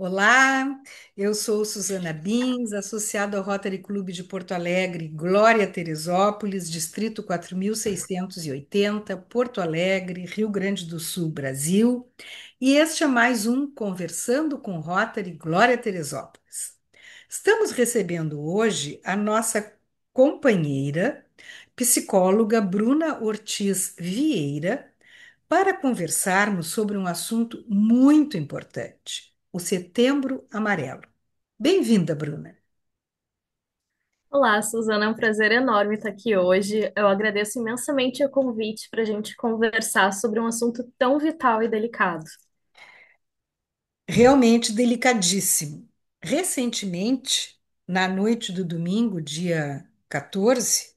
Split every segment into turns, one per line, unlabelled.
Olá, eu sou Susana Bins, associada ao Rotary Clube de Porto Alegre, Glória Teresópolis, Distrito 4680, Porto Alegre, Rio Grande do Sul, Brasil. E este é mais um Conversando com Rotary Glória Teresópolis. Estamos recebendo hoje a nossa companheira, psicóloga Bruna Ortiz Vieira, para conversarmos sobre um assunto muito importante, o Setembro Amarelo. Bem-vinda, Bruna.
Olá, Suzana, é um prazer enorme estar aqui hoje. Eu agradeço imensamente o convite para a gente conversar sobre um assunto tão vital e delicado.
Realmente delicadíssimo. Recentemente, na noite do domingo, dia 14,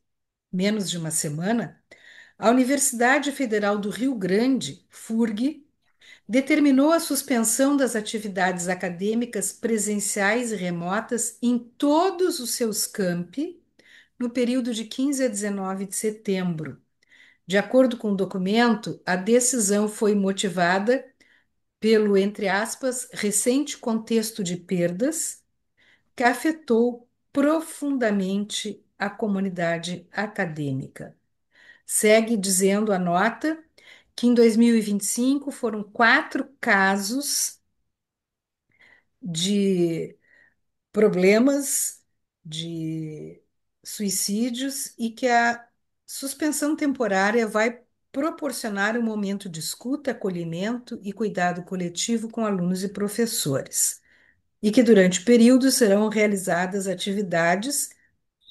menos de uma semana, a Universidade Federal do Rio Grande, FURG, determinou a suspensão das atividades acadêmicas presenciais e remotas em todos os seus campi no período de 15 a 19 de setembro. De acordo com o documento, a decisão foi motivada pelo, entre aspas, recente contexto de perdas que afetou profundamente a comunidade acadêmica. Segue dizendo a nota que em 2025 foram 4 casos de problemas de suicídios e que a suspensão temporária vai proporcionar um momento de escuta, acolhimento e cuidado coletivo com alunos e professores. E que durante o período serão realizadas atividades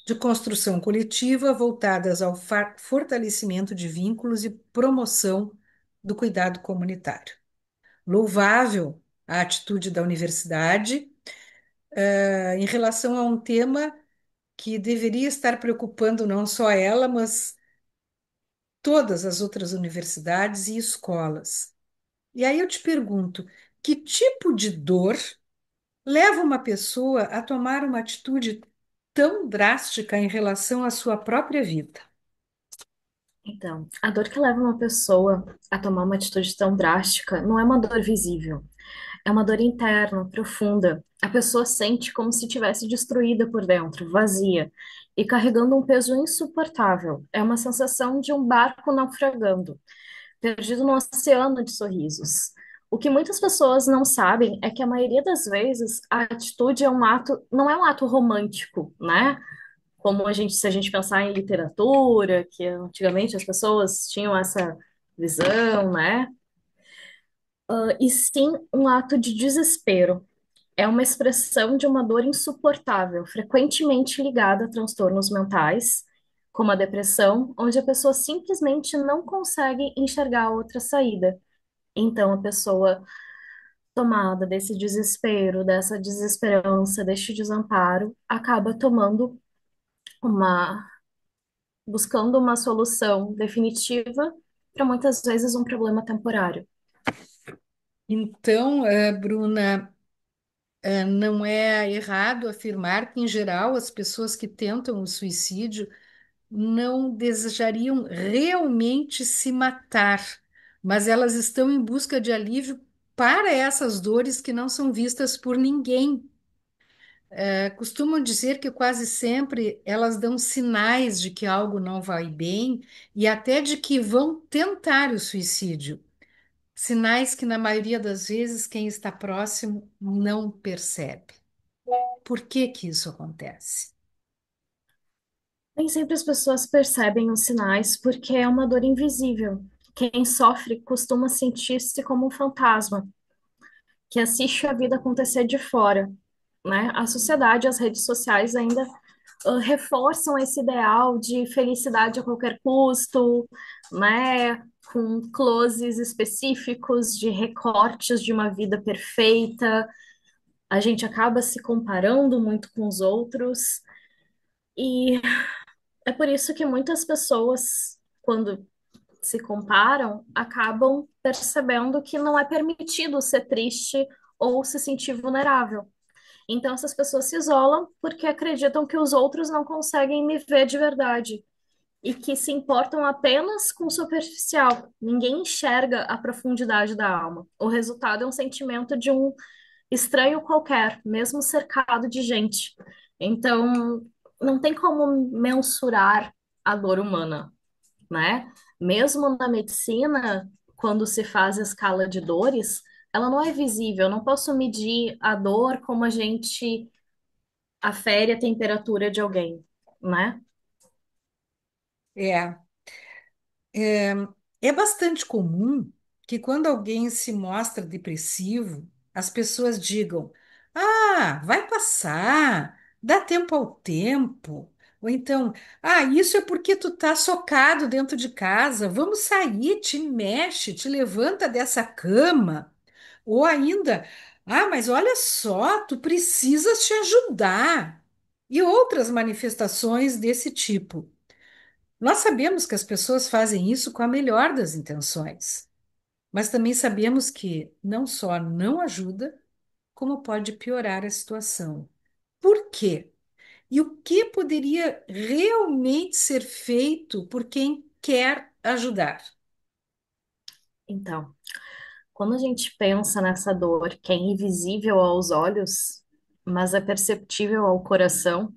de construção coletiva voltadas ao fortalecimento de vínculos e promoção do cuidado comunitário. Louvável a atitude da universidade, em relação a um tema que deveria estar preocupando não só ela, mas todas as outras universidades e escolas. E aí eu te pergunto, que tipo de dor leva uma pessoa a tomar uma atitude tão drástica em relação à sua própria vida?
Então, a dor que leva uma pessoa a tomar uma atitude tão drástica não é uma dor visível, é uma dor interna, profunda. A pessoa sente como se tivesse destruída por dentro, vazia e carregando um peso insuportável. É uma sensação de um barco naufragando, perdido no oceano de sorrisos. O que muitas pessoas não sabem é que a maioria das vezes a atitude é um ato, não é um ato romântico, né? Como a gente, se a gente pensar em literatura, que antigamente as pessoas tinham essa visão, né? E sim um ato de desespero. É uma expressão de uma dor insuportável, frequentemente ligada a transtornos mentais, como a depressão, onde a pessoa simplesmente não consegue enxergar outra saída. Então, a pessoa tomada desse desespero, dessa desesperança, deste desamparo, acaba tomando uma, buscando uma solução definitiva para muitas vezes um problema temporário.
Então, Bruna, não é errado afirmar que, em geral, as pessoas que tentam o suicídio não desejariam realmente se matar, mas elas estão em busca de alívio para essas dores que não são vistas por ninguém. Costumam dizer que quase sempre elas dão sinais de que algo não vai bem e até de que vão tentar o suicídio. Sinais que, na maioria das vezes, quem está próximo não percebe. Por que que isso acontece?
Nem sempre as pessoas percebem os sinais porque é uma dor invisível. Quem sofre costuma sentir-se como um fantasma que assiste a vida acontecer de fora, né? A sociedade, as redes sociais ainda reforçam esse ideal de felicidade a qualquer custo, né? Com closes específicos de recortes de uma vida perfeita. A gente acaba se comparando muito com os outros e é por isso que muitas pessoas, quando se comparam, acabam percebendo que não é permitido ser triste ou se sentir vulnerável. Então, essas pessoas se isolam porque acreditam que os outros não conseguem me ver de verdade e que se importam apenas com o superficial. Ninguém enxerga a profundidade da alma. O resultado é um sentimento de um estranho qualquer, mesmo cercado de gente. Então, não tem como mensurar a dor humana, né? Mesmo na medicina, quando se faz a escala de dores, ela não é visível. Eu não posso medir a dor como a gente afere a temperatura de alguém, né?
É, é, é bastante comum que quando alguém se mostra depressivo, as pessoas digam: Ah, vai passar, dá tempo ao tempo. Ou então, isso é porque tu tá socado dentro de casa, vamos sair, te mexe, te levanta dessa cama. Ou ainda, mas olha só, tu precisas te ajudar. E outras manifestações desse tipo. Nós sabemos que as pessoas fazem isso com a melhor das intenções, mas também sabemos que não só não ajuda, como pode piorar a situação. Por quê? E o que poderia realmente ser feito por quem quer ajudar?
Então, quando a gente pensa nessa dor que é invisível aos olhos, mas é perceptível ao coração,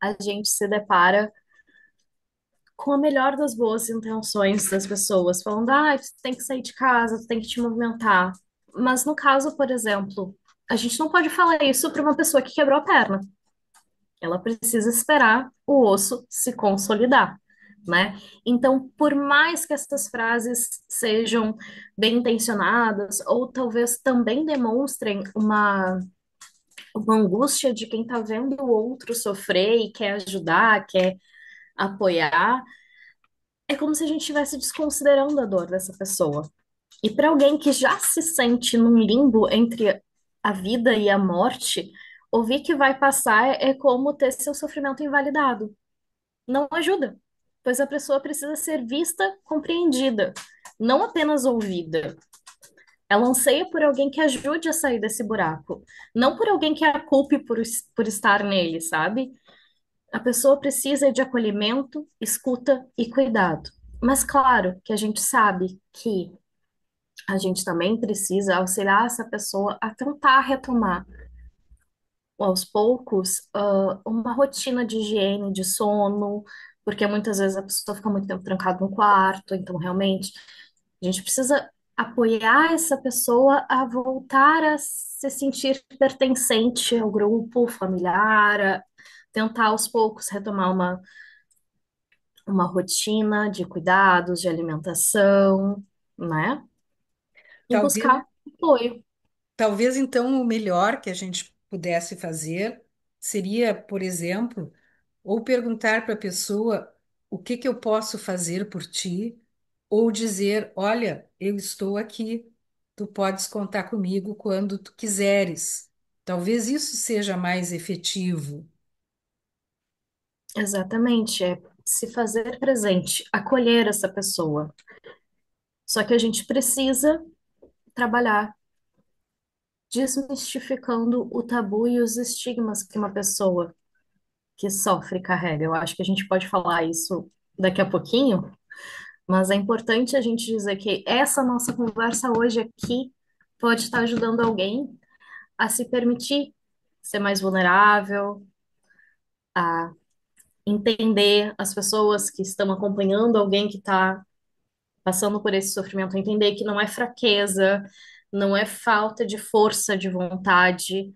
a gente se depara com a melhor das boas intenções das pessoas, falando, tu tem que sair de casa, tu tem que te movimentar. Mas no caso, por exemplo, a gente não pode falar isso para uma pessoa que quebrou a perna. Ela precisa esperar o osso se consolidar, né? Então, por mais que essas frases sejam bem intencionadas, ou talvez também demonstrem uma angústia de quem está vendo o outro sofrer e quer ajudar, quer apoiar, é como se a gente estivesse desconsiderando a dor dessa pessoa. E para alguém que já se sente num limbo entre a vida e a morte, ouvir que vai passar é como ter seu sofrimento invalidado. Não ajuda, pois a pessoa precisa ser vista, compreendida, não apenas ouvida. Ela anseia por alguém que ajude a sair desse buraco, não por alguém que a culpe por estar nele, sabe? A pessoa precisa de acolhimento, escuta e cuidado. Mas claro que a gente sabe que a gente também precisa auxiliar essa pessoa a tentar retomar aos poucos uma rotina de higiene, de sono, porque muitas vezes a pessoa fica muito tempo trancada no quarto, então realmente a gente precisa apoiar essa pessoa a voltar a se sentir pertencente ao grupo familiar, a tentar aos poucos retomar uma rotina de cuidados, de alimentação, né? E
Talvez,
buscar apoio.
talvez então o melhor que a gente pudesse fazer seria, por exemplo, ou perguntar para a pessoa o que que eu posso fazer por ti, ou dizer, olha, eu estou aqui, tu podes contar comigo quando tu quiseres. Talvez isso seja mais efetivo.
Exatamente, é se fazer presente, acolher essa pessoa. Só que a gente precisa trabalhar desmistificando o tabu e os estigmas que uma pessoa que sofre carrega. Eu acho que a gente pode falar isso daqui a pouquinho, mas é importante a gente dizer que essa nossa conversa hoje aqui pode estar ajudando alguém a se permitir ser mais vulnerável, a entender as pessoas que estão acompanhando alguém que está passando por esse sofrimento, entender que não é fraqueza, não é falta de força de vontade,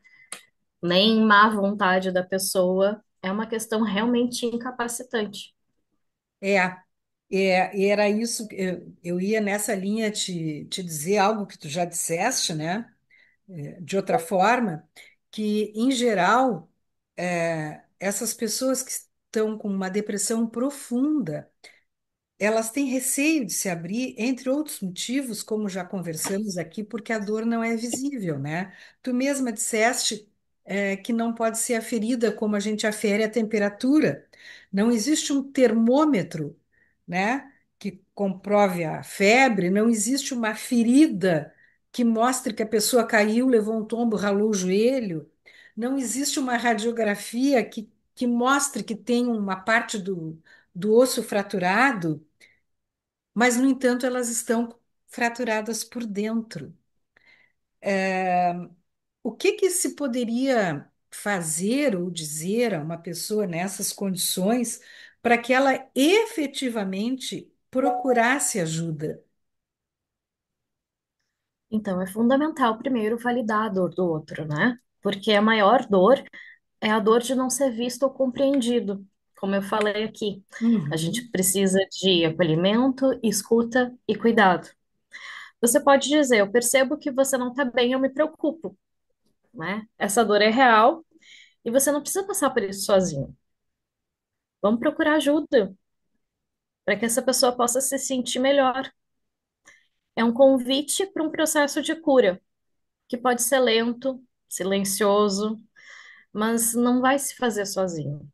nem má vontade da pessoa, é uma questão realmente incapacitante.
É, e era isso, eu ia nessa linha te dizer algo que tu já disseste, né? De outra forma, que, em geral, essas pessoas que estão com uma depressão profunda, elas têm receio de se abrir, entre outros motivos, como já conversamos aqui, porque a dor não é visível, né? Tu mesma disseste, que não pode ser aferida como a gente afere a temperatura. Não existe um termômetro, né, que comprove a febre, não existe uma ferida que mostre que a pessoa caiu, levou um tombo, ralou o joelho. Não existe uma radiografia que mostre que tem uma parte do osso fraturado, mas, no entanto, elas estão fraturadas por dentro. O que que se poderia fazer ou dizer a uma pessoa nessas condições para que ela efetivamente procurasse ajuda?
Então, é fundamental primeiro validar a dor do outro, né? Porque a maior dor é a dor de não ser visto ou compreendido. Como eu falei aqui, a gente
Uhum.
precisa de acolhimento, escuta e cuidado. Você pode dizer, eu percebo que você não está bem, eu me preocupo, né? Essa dor é real e você não precisa passar por isso sozinho. Vamos procurar ajuda para que essa pessoa possa se sentir melhor. É um convite para um processo de cura, que pode ser lento, silencioso, mas não vai se fazer sozinho.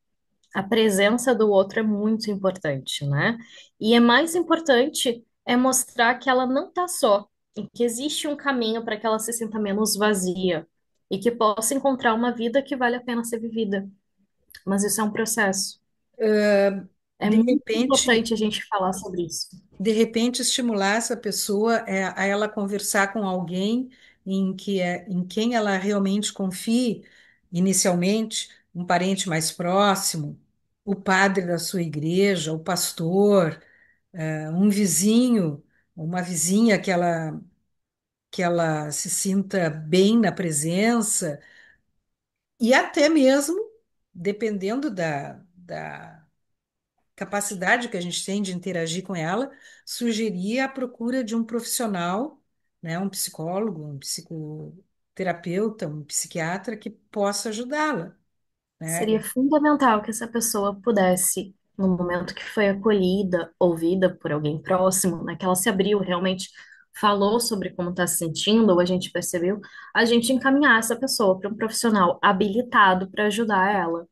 A presença do outro é muito importante, né? E é mais importante é mostrar que ela não está só, e que existe um caminho para que ela se sinta menos vazia e que possa encontrar uma vida que vale a pena ser vivida. Mas isso é um processo. É
De
muito
repente,
importante a gente falar sobre isso.
de repente estimular essa pessoa a ela conversar com alguém em quem ela realmente confie, inicialmente, um parente mais próximo, o padre da sua igreja, o pastor, um vizinho, uma vizinha que ela se sinta bem na presença, e até mesmo, dependendo da capacidade que a gente tem de interagir com ela, sugerir a procura de um profissional, né, um psicólogo, um psicoterapeuta, um psiquiatra que possa ajudá-la,
Seria
né?
fundamental que essa pessoa pudesse, no momento que foi acolhida, ouvida por alguém próximo, né, que ela se abriu, realmente falou sobre como está se sentindo, ou a gente percebeu, a gente encaminhar essa pessoa para um profissional habilitado para ajudar ela,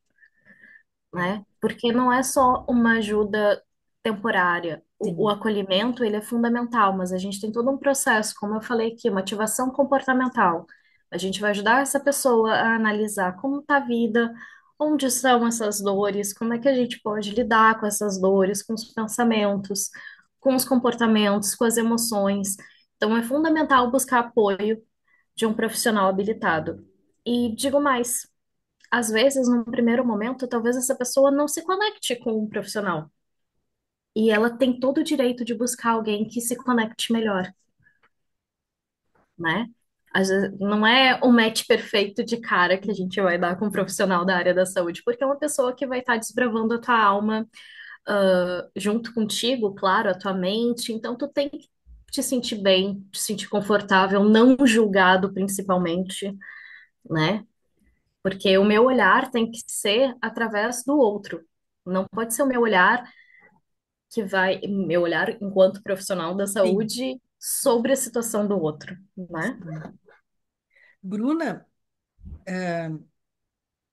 É,
né? Porque não é só uma ajuda temporária. O
sim.
acolhimento, ele é fundamental, mas a gente tem todo um processo, como eu falei aqui, uma ativação comportamental. A gente vai ajudar essa pessoa a analisar como está a vida, onde são essas dores, como é que a gente pode lidar com essas dores, com os pensamentos, com os comportamentos, com as emoções. Então, é fundamental buscar apoio de um profissional habilitado. E digo mais, às vezes, num primeiro momento, talvez essa pessoa não se conecte com um profissional. E ela tem todo o direito de buscar alguém que se conecte melhor, né? Às vezes, não é o match perfeito de cara que a gente vai dar com um profissional da área da saúde, porque é uma pessoa que vai estar desbravando a tua alma, junto contigo, claro, a tua mente. Então, tu tem que te sentir bem, te sentir confortável, não julgado, principalmente, né? Porque o meu olhar tem que ser através do outro. Não pode ser o meu olhar meu olhar enquanto profissional da
Sim,
saúde sobre a situação do outro, né?
sim. Bruna,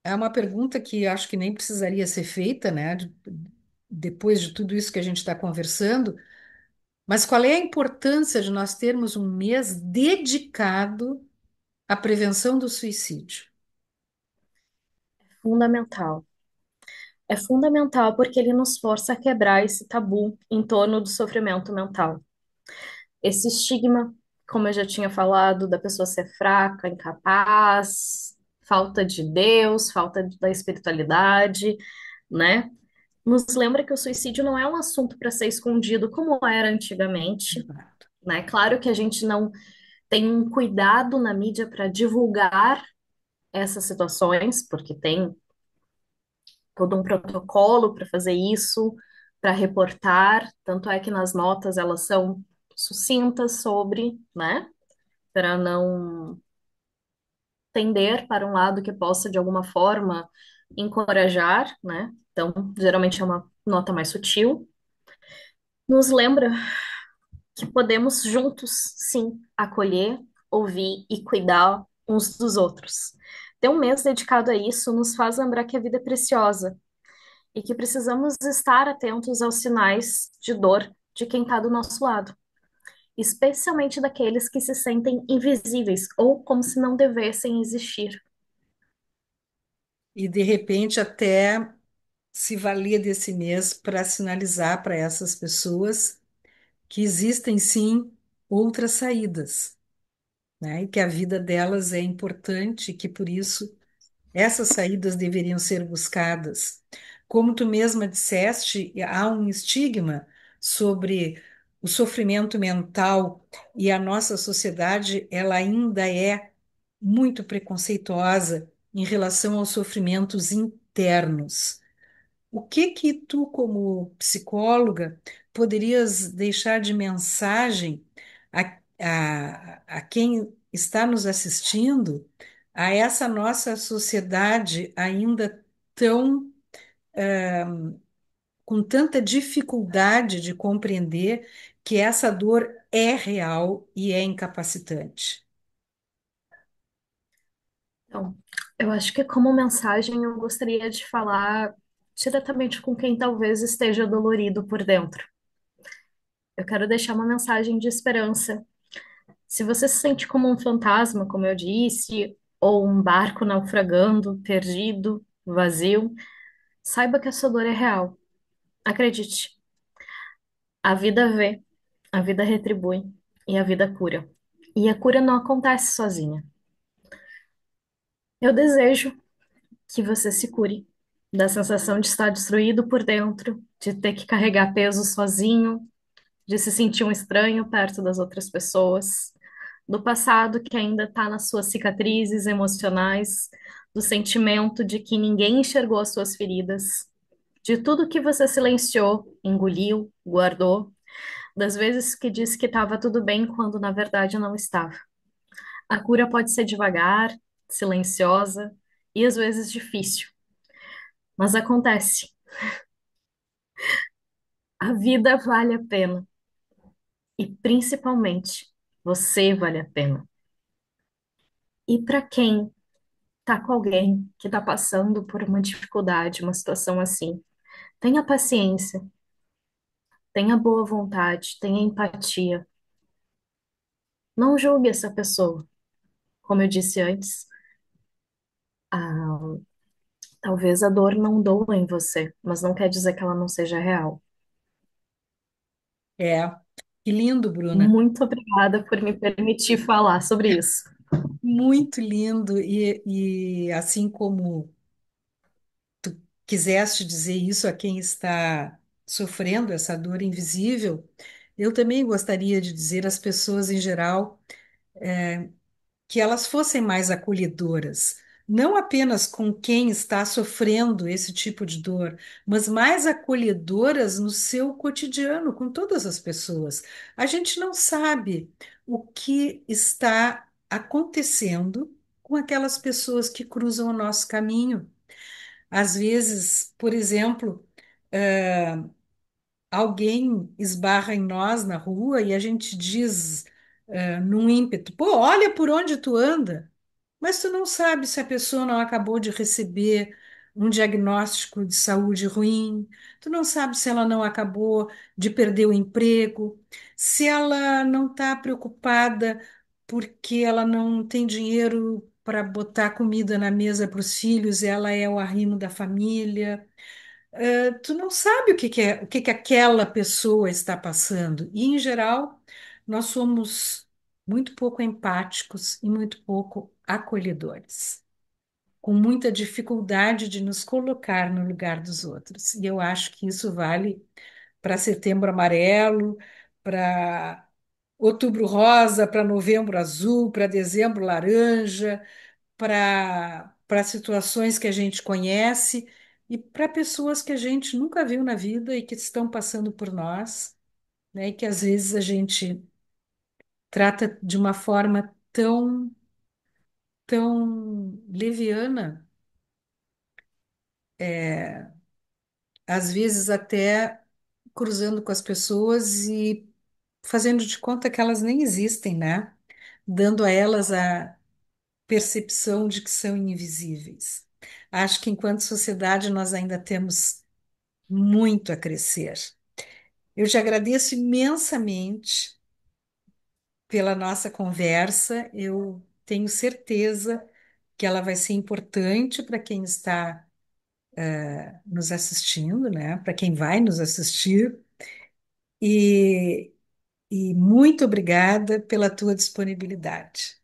é uma pergunta que acho que nem precisaria ser feita, né? Depois de tudo isso que a gente está conversando, mas qual é a importância de nós termos um mês dedicado à prevenção do suicídio?
Fundamental. É fundamental porque ele nos força a quebrar esse tabu em torno do sofrimento mental. Esse estigma, como eu já tinha falado, da pessoa ser fraca, incapaz, falta de Deus, da espiritualidade, né? Nos lembra que o suicídio não é um assunto para ser escondido como era antigamente,
Exato.
né? Claro que a gente não tem um cuidado na mídia para divulgar essas situações, porque tem todo um protocolo para fazer isso, para reportar, tanto é que nas notas elas são sucintas sobre, né, para não tender para um lado que possa de alguma forma encorajar, né? Então, geralmente é uma nota mais sutil. Nos lembra que podemos juntos, sim, acolher, ouvir e cuidar uns dos outros. Ter um mês dedicado a isso nos faz lembrar que a vida é preciosa e que precisamos estar atentos aos sinais de dor de quem está do nosso lado, especialmente daqueles que se sentem invisíveis ou como se não devessem existir.
E de repente até se valia desse mês para sinalizar para essas pessoas que existem sim outras saídas, né? E que a vida delas é importante, e que por isso essas saídas deveriam ser buscadas. Como tu mesma disseste, há um estigma sobre o sofrimento mental e a nossa sociedade, ela ainda é muito preconceituosa em relação aos sofrimentos internos. O que que tu, como psicóloga, poderias deixar de mensagem a quem está nos assistindo, a essa nossa sociedade ainda tão, com tanta dificuldade de compreender que essa dor é real e é incapacitante?
Então, eu acho que como mensagem eu gostaria de falar diretamente com quem talvez esteja dolorido por dentro. Eu quero deixar uma mensagem de esperança. Se você se sente como um fantasma, como eu disse, ou um barco naufragando, perdido, vazio, saiba que a sua dor é real. Acredite, a vida vê, a vida retribui e a vida cura. E a cura não acontece sozinha. Eu desejo que você se cure da sensação de estar destruído por dentro, de ter que carregar peso sozinho, de se sentir um estranho perto das outras pessoas, do passado que ainda está nas suas cicatrizes emocionais, do sentimento de que ninguém enxergou as suas feridas, de tudo que você silenciou, engoliu, guardou, das vezes que disse que estava tudo bem quando na verdade não estava. A cura pode ser devagar, silenciosa e às vezes difícil, mas acontece. A vida vale a pena e principalmente você vale a pena. E para quem tá com alguém que tá passando por uma dificuldade, uma situação assim, tenha paciência, tenha boa vontade, tenha empatia. Não julgue essa pessoa. Como eu disse antes, ah, talvez a dor não doa em você, mas não quer dizer que ela não seja real.
É, que lindo, Bruna.
Muito obrigada por me permitir falar sobre isso.
Muito lindo. E assim como quiseste dizer isso a quem está sofrendo essa dor invisível, eu também gostaria de dizer às pessoas em geral que elas fossem mais acolhedoras, não apenas com quem está sofrendo esse tipo de dor, mas mais acolhedoras no seu cotidiano, com todas as pessoas. A gente não sabe o que está acontecendo com aquelas pessoas que cruzam o nosso caminho. Às vezes, por exemplo, alguém esbarra em nós na rua e a gente diz, num ímpeto, pô, olha por onde tu anda. Mas tu não sabe se a pessoa não acabou de receber um diagnóstico de saúde ruim, tu não sabe se ela não acabou de perder o emprego, se ela não está preocupada porque ela não tem dinheiro para botar comida na mesa para os filhos, e ela é o arrimo da família. Tu não sabe o que que aquela pessoa está passando. E, em geral, nós somos muito pouco empáticos e muito pouco acolhedores, com muita dificuldade de nos colocar no lugar dos outros. E eu acho que isso vale para Setembro Amarelo, para Outubro Rosa, para Novembro Azul, para Dezembro Laranja, para situações que a gente conhece e para pessoas que a gente nunca viu na vida e que estão passando por nós, né? E que às vezes a gente trata de uma forma tão leviana, às vezes até cruzando com as pessoas e fazendo de conta que elas nem existem, né? Dando a elas a percepção de que são invisíveis. Acho que enquanto sociedade nós ainda temos muito a crescer. Eu te agradeço imensamente pela nossa conversa. Eu tenho certeza que ela vai ser importante para quem está nos assistindo, né? Para quem vai nos assistir. E, e muito obrigada pela tua disponibilidade.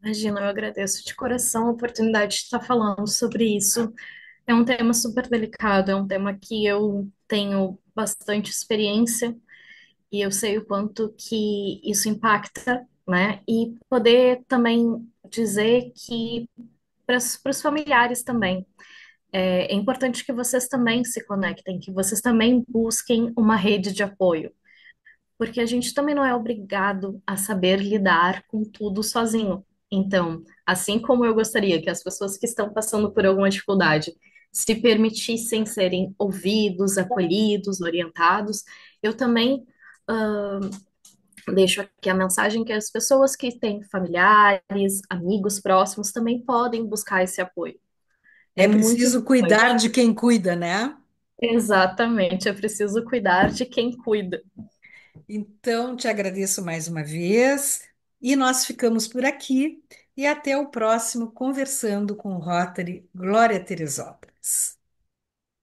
Imagina, eu agradeço de coração a oportunidade de estar falando sobre isso. É um tema super delicado, é um tema que eu tenho bastante experiência e eu sei o quanto que isso impacta, né? E poder também dizer que para os familiares também, é importante que vocês também se conectem, que vocês também busquem uma rede de apoio, porque a gente também não é obrigado a saber lidar com tudo sozinho. Então, assim como eu gostaria que as pessoas que estão passando por alguma dificuldade se permitissem serem ouvidos, acolhidos, orientados, eu também deixo aqui a mensagem que as pessoas que têm familiares, amigos próximos também podem buscar esse apoio.
É
É muito
preciso cuidar
importante.
de quem cuida, né?
Exatamente, é preciso cuidar de quem cuida.
Então, te agradeço mais uma vez e nós ficamos por aqui e até o próximo Conversando com o Rotary Glória Teresópolis.